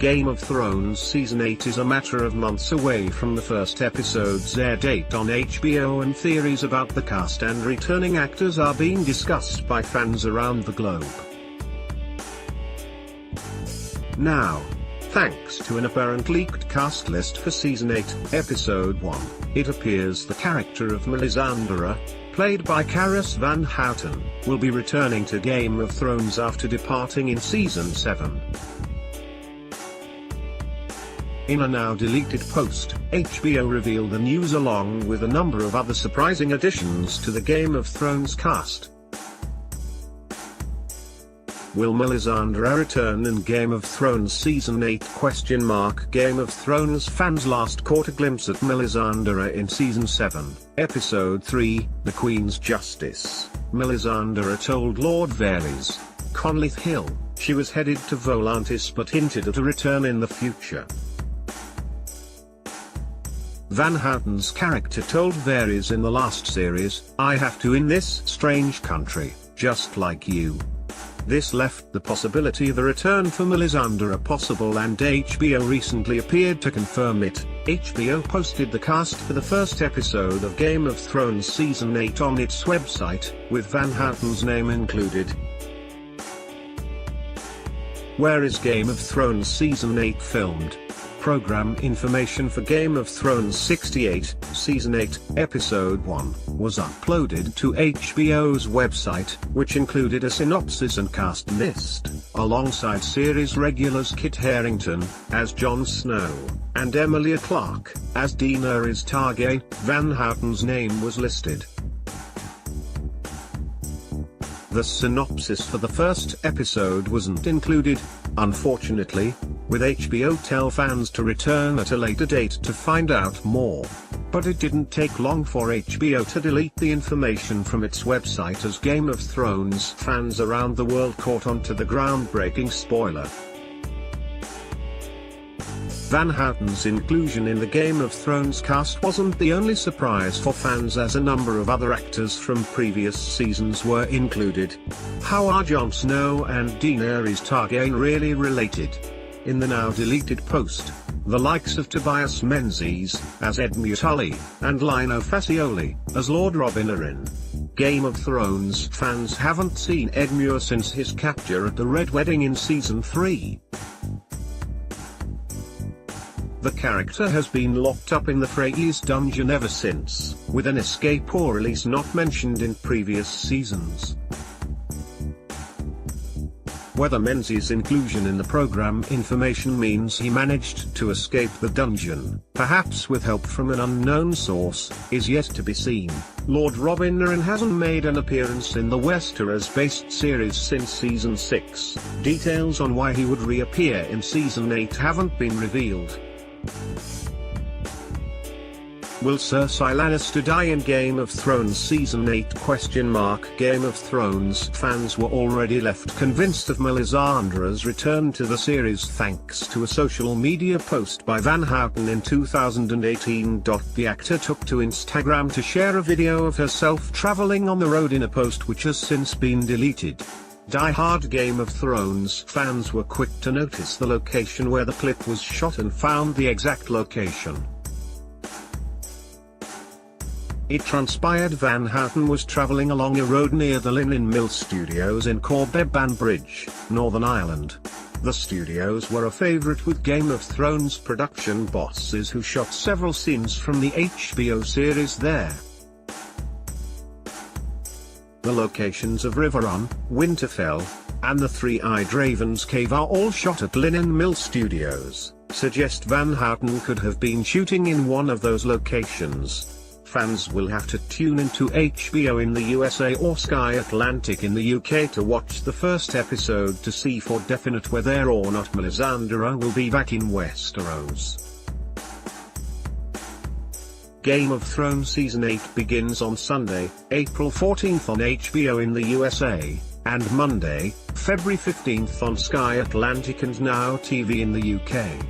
Game of Thrones Season 8 is a matter of months away from the first episode's air date on HBO, and theories about the cast and returning actors are being discussed by fans around the globe. Now, thanks to an apparent leaked cast list for Season 8, Episode 1, it appears the character of Melisandre, played by Karis Van Houten, will be returning to Game of Thrones after departing in Season 7. In a now-deleted post, HBO revealed the news along with a number of other surprising additions to the Game of Thrones cast. Will Melisandre return in Game of Thrones Season 8? Game of Thrones fans last caught a glimpse at Melisandre in Season 7, Episode 3, The Queen's Justice. Melisandre told Lord Varys, Conleth Hill, she was headed to Volantis but hinted at a return in the future. Van Houten's character told Varys in the last series, I have to in this strange country, just like you. This left the possibility of a return for Melisandre possible, and HBO recently appeared to confirm it. HBO posted the cast for the first episode of Game of Thrones Season 8 on its website, with Van Houten's name included. Where is Game of Thrones Season 8 filmed? Program information for Game of Thrones 68, Season 8, Episode 1, was uploaded to HBO's website, which included a synopsis and cast list, alongside series regulars Kit Harington, as Jon Snow, and Emilia Clarke, as Daenerys Targaryen. Van Houten's name was listed. The synopsis for the first episode wasn't included, unfortunately, with HBO tell fans to return at a later date to find out more. But it didn't take long for HBO to delete the information from its website as Game of Thrones fans around the world caught on to the groundbreaking spoiler. Van Houten's inclusion in the Game of Thrones cast wasn't the only surprise for fans, as a number of other actors from previous seasons were included. How are Jon Snow and Daenerys Targaryen really related? In the now-deleted post, the likes of Tobias Menzies, as Edmure Tully, and Lino Facioli, as Lord Robin are in Game of Thrones. Fans haven't seen Edmure since his capture at the Red Wedding in Season 3. The character has been locked up in the Frey's dungeon ever since, with an escape or release not mentioned in previous seasons. Whether Menzies' inclusion in the program information means he managed to escape the dungeon, perhaps with help from an unknown source, is yet to be seen. Lord Robin hasn't made an appearance in the Westeros-based series since Season 6. Details on why he would reappear in Season 8 haven't been revealed. Will Cersei Lannister die in Game of Thrones Season 8? Game of Thrones fans were already left convinced of Melisandre's return to the series thanks to a social media post by Van Houten in 2018. The actor took to Instagram to share a video of herself traveling on the road in a post which has since been deleted. Die-hard Game of Thrones fans were quick to notice the location where the clip was shot and found the exact location. It transpired Van Houten was traveling along a road near the Linen Mill Studios in Corby Bridge, Northern Ireland. The studios were a favourite with Game of Thrones production bosses who shot several scenes from the HBO series there. The locations of Riverrun, Winterfell, and the Three-Eyed Raven's Cave are all shot at Linen Mill Studios, suggest Van Houten could have been shooting in one of those locations. Fans will have to tune into HBO in the USA or Sky Atlantic in the UK to watch the first episode to see for definite whether or not Melisandre will be back in Westeros. Game of Thrones Season 8 begins on Sunday, April 14th on HBO in the USA, and Monday, February 15th on Sky Atlantic and Now TV in the UK.